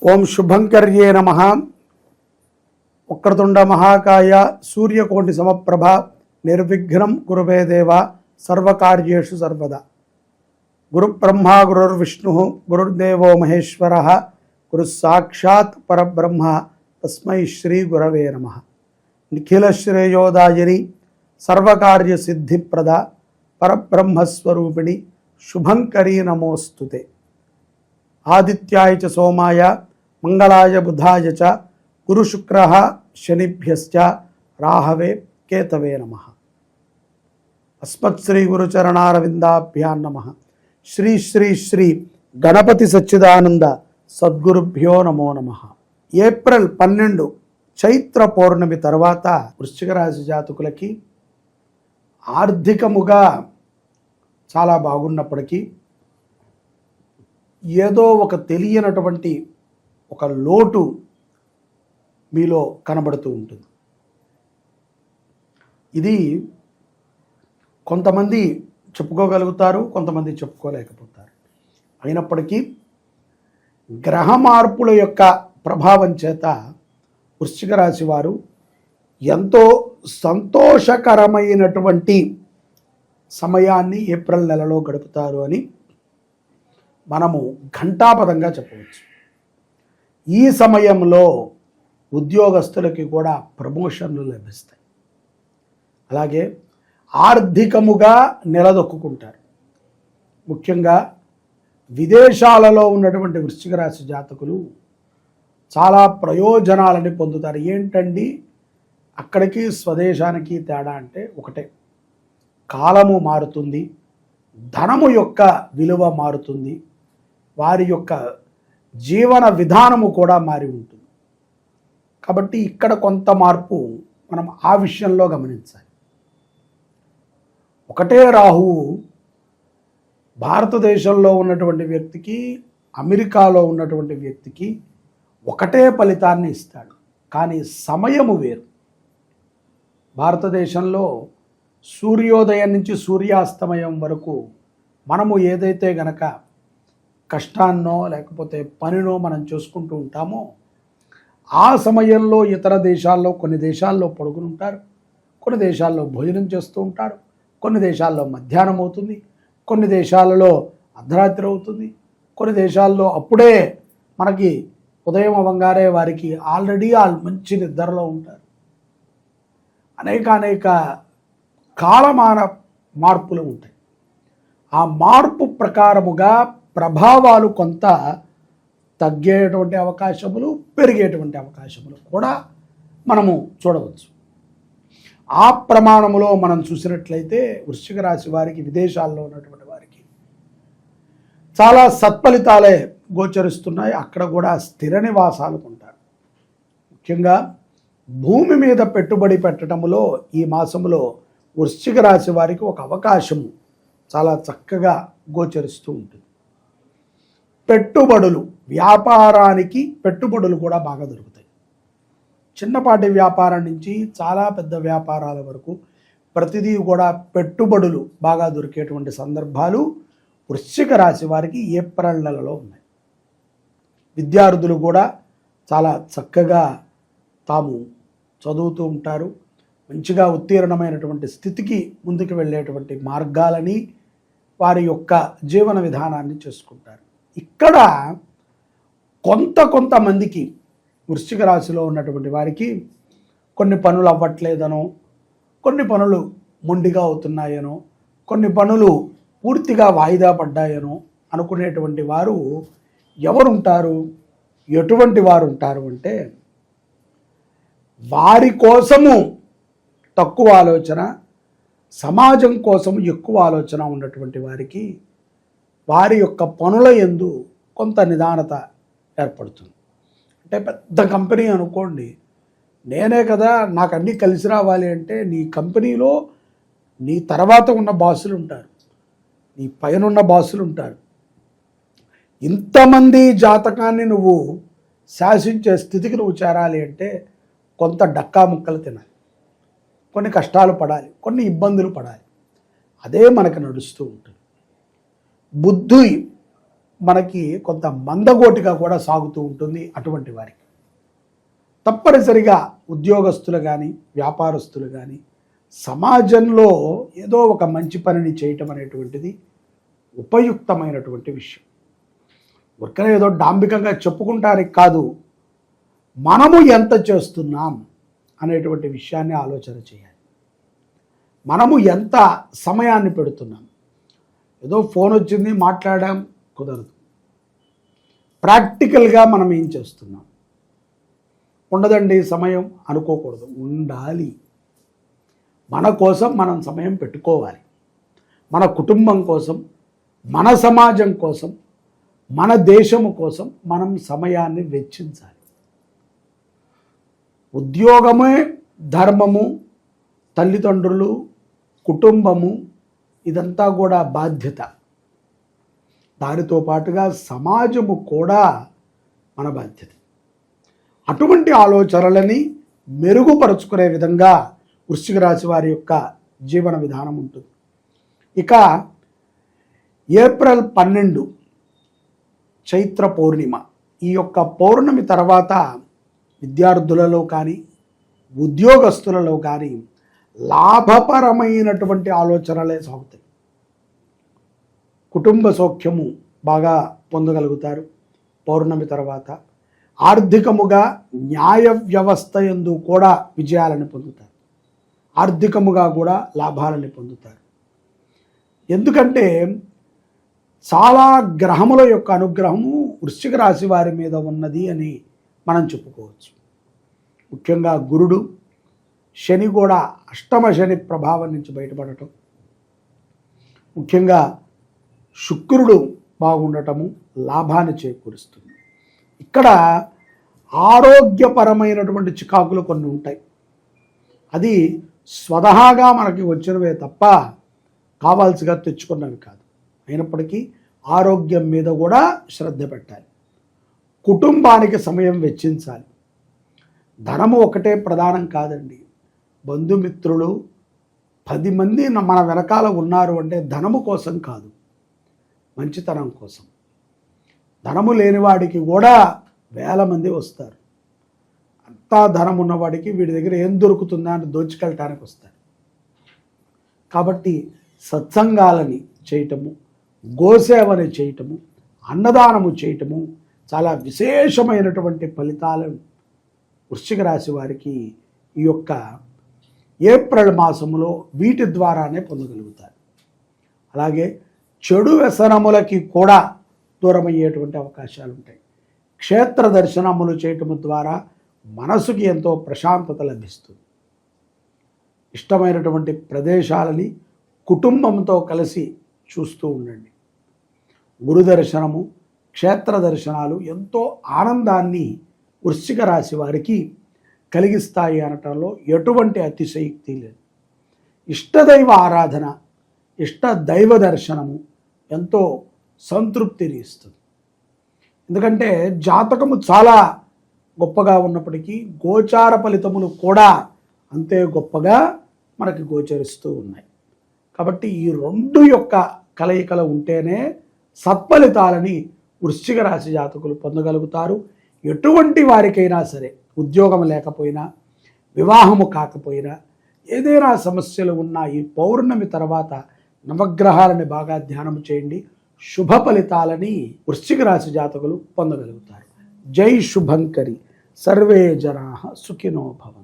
ఓం శుభంకర్యే నమః. వక్రతుండ మహాకాయ సూర్యకోటి సమప్రభ నిర్విఘ్నం కురుమే దేవ సర్వకార్యేషు సర్వదా. గురుబ్రహ్మ గురుర్విష్ణు గురుర్దేవో మహేశ్వర గురు సాక్షాత్ పరబ్రహ్మ తస్మై శ్రీ గురవే నమః. నిఖిల శ్రేయోదాయిని సర్వకార్య సిద్ధిప్రద పరబ్రహ్మస్వరూపిణి శుభంకరీ నమోస్తుతే. ఆదిత్యాయ చ సోమాయ మంగళాయ బుధాయ చ గురు శుక్ర శనిభ్యశ్చ రాహవే కేతవే నమః. అస్మత్ శ్రీ గురుచరణారవిందాభ్యాం నమః. శ్రీ శ్రీ శ్రీ గణపతి సచ్చిదానంద సద్గురుభ్యో నమో నమః. ఏప్రిల్ 12 చైత్ర పౌర్ణమి తర్వాత వృశ్చిక రాశి జాతకులకి ఆర్థికముగా చాలా బాగున్నప్పటికీ ఏదో ఒక తెలియనటువంటి ఒక లోటు మీలో కనబడుతూ ఉంటుంది. ఇది కొంతమంది చెప్పుకోగలుగుతారు, కొంతమంది చెప్పుకోలేకపోతారు. అయినప్పటికీ గ్రహ మార్పుల యొక్క ప్రభావం చేత వృశ్చిక రాశి వారు ఎంతో సంతోషకరమైనటువంటి సమయాన్ని ఏప్రిల్ నెలలో గడుపుతారు అని మనము ఘంటాపదంగా చెప్పవచ్చు. ఈ సమయంలో ఉద్యోగస్తులకి కూడా ప్రమోషన్లు లభిస్తాయి. అలాగే ఆర్థికముగా నిలదొక్కుంటారు. ముఖ్యంగా విదేశాలలో ఉన్నటువంటి వృశ్చిక రాశి జాతకులు చాలా ప్రయోజనాలని పొందుతారు. ఏంటండి అక్కడికి స్వదేశానికి తేడా అంటే ఒకటే, కాలము మారుతుంది, ధనము యొక్క విలువ మారుతుంది, వారి యొక్క జీవన విధానము కూడా మారి ఉంటుంది. కాబట్టి ఇక్కడ కొంత మార్పు మనం ఆ విషయంలో గమనించాలి. ఒకటే రాహువు భారతదేశంలో ఉన్నటువంటి వ్యక్తికి, అమెరికాలో ఉన్నటువంటి వ్యక్తికి ఒకటే ఫలితాన్ని ఇస్తాడు, కానీ సమయము వేరు. భారతదేశంలో సూర్యోదయం నుంచి సూర్యాస్తమయం వరకు మనము ఏదైతే గనక కష్టాన్నో లేకపోతే పనినో మనం చూసుకుంటూ ఉంటామో, ఆ సమయంలో ఇతర దేశాల్లో కొన్ని దేశాల్లో పడుకుని ఉంటారు, కొన్ని దేశాల్లో భోజనం చేస్తూ ఉంటారు, కొన్ని దేశాల్లో మధ్యాహ్నం అవుతుంది, కొన్ని దేశాలలో అర్ధరాత్రి అవుతుంది, కొన్ని దేశాల్లో అప్పుడే మనకి ఉదయం అవ్వగానే వారికి ఆల్రెడీ మంచి నిద్రలో ఉంటారు. అనేక కాలమాన మార్పులు ఉంటాయి. ఆ మార్పు ప్రకారముగా ప్రభావాలు కొంత తగ్గేటువంటి అవకాశములు, పెరిగేటువంటి అవకాశములు కూడా మనము చూడవచ్చు. ఆ ప్రమాణములో మనం చూసినట్లయితే వృశ్చిక రాశి వారికి, విదేశాల్లో ఉన్నటువంటి వారికి చాలా సత్ఫలితాలే గోచరిస్తున్నాయి. అక్కడ కూడా స్థిర నివాసాలు ఉంటారు. ముఖ్యంగా భూమి మీద పెట్టుబడి పెట్టడంలో ఈ మాసంలో వృశ్చిక రాశి వారికి ఒక అవకాశము చాలా చక్కగా గోచరిస్తూ ఉంటుంది. పెట్టుబడులు, వ్యాపారానికి పెట్టుబడులు కూడా బాగా దొరుకుతాయి. చిన్నపాటి వ్యాపారం నుంచి చాలా పెద్ద వ్యాపారాల వరకు ప్రతిదీ కూడా పెట్టుబడులు బాగా దొరికేటువంటి సందర్భాలు వృశ్చిక రాశి వారికి ఏప్రిల్ నెలలో ఉన్నాయి. విద్యార్థులు కూడా చాలా చక్కగా తాము చదువుతూ ఉంటారు. మంచిగా ఉత్తీర్ణమైనటువంటి స్థితికి ముందుకు వెళ్ళేటువంటి మార్గాలని, వారి యొక్క జీవన విధానాన్ని చేసుకుంటారు. ఇక్కడ కొంతమందికి వృశ్చిక రాశిలో ఉన్నటువంటి వారికి కొన్ని పనులు అవ్వట్లేదనో, కొన్ని పనులు మొండిగా అవుతున్నాయనో, కొన్ని పనులు పూర్తిగా వాయిదా పడ్డాయనో అనుకునేటువంటి వారు ఎవరుంటారు, ఎటువంటి వారు ఉంటారు అంటే, వారి కోసము తక్కువ ఆలోచన, సమాజం కోసం ఎక్కువ ఆలోచన ఉన్నటువంటి వారికి వారి యొక్క పనుల యందు కొంత నిదానత ఏర్పడుతుంది. అంటే పెద్ద కంపెనీ అనుకోండి, నేనే కదా నాకు అన్నీ కలిసి రావాలి అంటే నీ కంపెనీలో నీ తర్వాత ఉన్న బాసులు ఉంటారు, నీ పైన ఉన్న బాసులు ఉంటారు. ఇంతమంది జాతకాన్ని నువ్వు శాసించే స్థితికి నువ్వు చేరాలి అంటే కొంత డక్కా ముక్కలు తినాలి, కొన్ని కష్టాలు పడాలి, కొన్ని ఇబ్బందులు పడాలి. అదే మనకు నడుస్తూ ఉంటుంది. బుద్ధి మనకి కొంత మందగోటిగా కూడా సాగుతూ ఉంటుంది అటువంటి వారికి. తప్పనిసరిగా ఉద్యోగస్తులు కానీ వ్యాపారస్తులు కానీ సమాజంలో ఏదో ఒక మంచి పనిని చేయటం అనేటువంటిది ఉపయుక్తమైనటువంటి విషయం. ఊరికనే ఏదో డాంబికంగా చెప్పుకుంటానికి కాదు, మనము ఎంత చేస్తున్నాం అనేటువంటి విషయాన్ని ఆలోచన చేయాలి. మనము ఎంత సమయాన్ని పెడుతున్నాం. ఏదో ఫోన్ వచ్చింది మాట్లాడాం కుదరదు. ప్రాక్టికల్గా మనం ఏం చేస్తున్నాం. ఉండదండి సమయం అనుకోకూడదు, ఉండాలి. మన కోసం మనం సమయం పెట్టుకోవాలి. మన కుటుంబం కోసం, మన సమాజం కోసం, మన దేశము కోసం మనం సమయాన్ని వెచ్చించాలి. ఉద్యోగమే ధర్మము, తల్లిదండ్రులు, కుటుంబము ఇదంతా కూడా బాధ్యత. దానితో పాటుగా సమాజము కూడా మన బాధ్యత. అటువంటి ఆలోచనలని మెరుగుపరుచుకునే విధంగా వృశ్చిక రాశి వారి యొక్క జీవన విధానం ఉంటుంది. ఇక ఏప్రిల్ 12 చైత్ర పౌర్ణిమ, ఈ యొక్క పౌర్ణమి తర్వాత విద్యార్థులలో కానీ ఉద్యోగస్తులలో కానీ లాభపరమైనటువంటి ఆలోచనలే సాగుతాయి. కుటుంబ సౌఖ్యము బాగా పొందగలుగుతారు. పౌర్ణమి తర్వాత ఆర్థికముగా న్యాయ వ్యవస్థ యందు కూడా విజయాలను పొందుతారు. ఆర్థికముగా కూడా లాభాలను పొందుతారు. ఎందుకంటే చాలా గ్రహముల యొక్క అనుగ్రహము వృశ్చిక రాశి వారి మీద ఉన్నది అని మనం చెప్పుకోవచ్చు. ముఖ్యంగా గురుడు, శని కూడా అష్టమ శని ప్రభావం నుంచి బయటపడటం, ముఖ్యంగా శుక్రుడు బాగుండటము లాభాన్ని చేకూరుస్తుంది. ఇక్కడ ఆరోగ్యపరమైనటువంటి చికాకులు కొన్ని ఉంటాయి. అది స్వతహాగా మనకి వచ్చినవే తప్ప కావాల్సిగా తెచ్చుకున్నవి కాదు. అయినప్పటికీ ఆరోగ్యం మీద కూడా శ్రద్ధ పెట్టాలి. కుటుంబానికి సమయం వెచ్చించాలి. ధనము ఒకటే ప్రధానం కాదండి. బంధుమిత్రులు 10 మంది మన వెనకాల ఉన్నారు అంటే ధనము కోసం కాదు, మంచితనం కోసం. ధనము లేనివాడికి కూడా వేల మంది వస్తారు. అంతా ధనం ఉన్నవాడికి వీడి దగ్గర ఏం దొరుకుతుందా అని దోచుకెళ్ళటానికి వస్తారు. కాబట్టి సత్సంగాలని చేయటము, గోసేవని చేయటము, అన్నదానము చేయటము చాలా విశేషమైనటువంటి ఫలితాలను వృశ్చిక రాశి వారికి ఈ యొక్క ఏప్రిల్ మాసములో వీటి ద్వారానే పొందగలుగుతారు. అలాగే చెడు వ్యసనములకి కూడా దూరమయ్యేటువంటి అవకాశాలు ఉంటాయి. క్షేత్ర దర్శనములు చేయటం ద్వారా మనసుకి ఎంతో ప్రశాంతత లభిస్తుంది. ఇష్టమైనటువంటి ప్రదేశాలని కుటుంబంతో కలిసి చూస్తూ ఉండండి. గురు దర్శనము, క్షేత్ర దర్శనాలు ఎంతో ఆనందాన్ని వృశ్చిక రాశి వారికి కలిగిస్తాయి అనటంలో ఎటువంటి అతిశయోక్తి లేదు. ఇష్టదైవ ఆరాధన, ఇష్టదైవ దర్శనము ఎంతో సంతృప్తిని ఇస్తుంది. ఎందుకంటే జాతకము చాలా గొప్పగా ఉన్నప్పటికీ గోచార ఫలితములు కూడా అంతే గొప్పగా మనకి గోచరిస్తూ ఉన్నాయి. కాబట్టి ఈ 2 యొక్క కలయికలు ఉంటేనే సత్ఫలితాలని వృశ్చిక రాశి జాతకులు పొందగలుగుతారు. ఎటువంటి వారికైనా సరే, ఉద్యోగం లేకపోయినా, వివాహము కాకపోయినా, ఏదైనా సమస్యలు ఉన్నా ఈ పౌర్ణమి తర్వాత నవగ్రహాలని బాగా ధ్యానం చేయండి. శుభ ఫలితాలని వృశ్చిక రాశి జాతకులు పొందగలుగుతారు. జై శుభంకరి. సర్వే జనాః సుఖినో భవంతు.